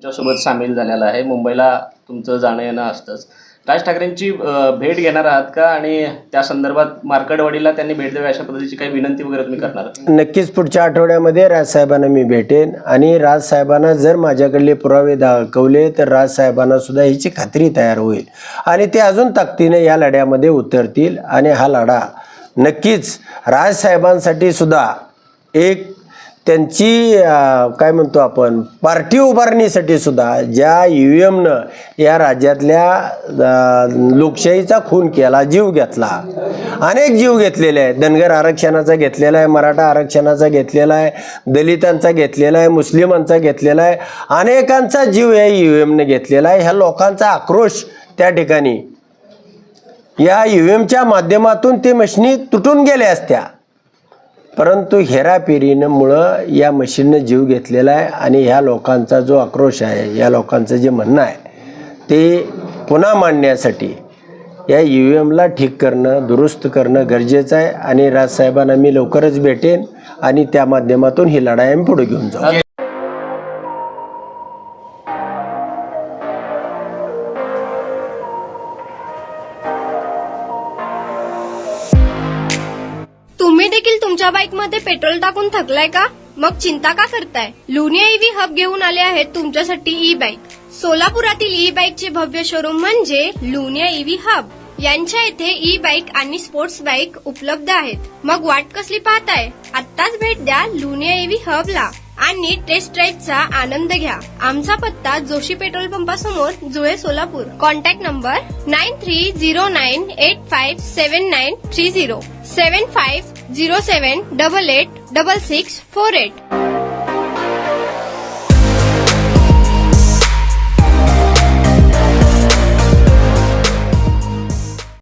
त्यासोबत सामील झालेला आहे. मुंबईला तुमचं जाणं येणं असतंच. राज ठाकरेंची भेट घेणार आहात का आणि त्या संदर्भात मार्कडवाडीला त्यांनी भेट द्यावी अशा पद्धतीची काही विनंती वगैरे तुम्ही करणार आहात? नक्कीच पुढच्या आठवड्यामध्ये राजसाहेबांना मी भेटेन आणि राजसाहेबांना जर माझ्याकडले पुरावे दाखवले तर राजसाहेबांना सुद्धा ह्याची खात्री तयार होईल आणि ते अजून ताकदीने या लढ्यामध्ये उतरतील आणि हा लढा नक्कीच राजसाहेबांसाठी सुद्धा एक त्यांची काय म्हणतो आपण पार्टी उभारणीसाठी सुद्धा ज्या EVMनं या राज्यातल्या लोकशाहीचा खून केला, जीव घेतला, अनेक जीव घेतलेले आहेत. धनगर आरक्षणाचा घेतलेला आहे, मराठा आरक्षणाचा घेतलेला आहे, दलितांचा घेतलेला आहे, मुस्लिमांचा घेतलेला आहे, अनेकांचा जीव या EVMनं घेतलेला आहे. ह्या लोकांचा आक्रोश त्या ठिकाणी या EVMच्या माध्यमातून ते मशिनी तुटून गेल्या असत्या, परंतु हेराफेरीमुळं या मशीननं जीव घेतलेला आहे आणि ह्या लोकांचा जो आक्रोश आहे, या लोकांचं जे म्हणणं आहे ते पुन्हा मांडण्यासाठी या EVMला ठीक करणं, दुरुस्त करणं गरजेचं आहे आणि राजसाहेबांना मी लवकरच भेटेन आणि त्या माध्यमातून ही लढाई आम्ही पुढे घेऊन जाऊ. तुम्ही देखील तुमच्या बाईकमध्ये पेट्रोल टाकून थकलाय का? मग चिंता का करताय? लुनिया ईव्ही हब घेऊन आले आहेत तुमच्यासाठी ई बाईक. सोलापुरातील ई बाईकचे भव्य शोरूम म्हणजे लुनिया ईव्ही हब. यांच्या इथे ई बाईक आणि स्पोर्ट्स बाईक उपलब्ध आहेत. मग वाट कसली पाहताय? आत्ताच भेट द्या लुनिया ईव्ही हबला आणि टेस्ट ड्राईव्हचा आनंद घ्या. आमचा पत्ता जोशी पेट्रोल पंपासमोर, जुळे, सोलापूर. Contact number 9309857930 7507886648.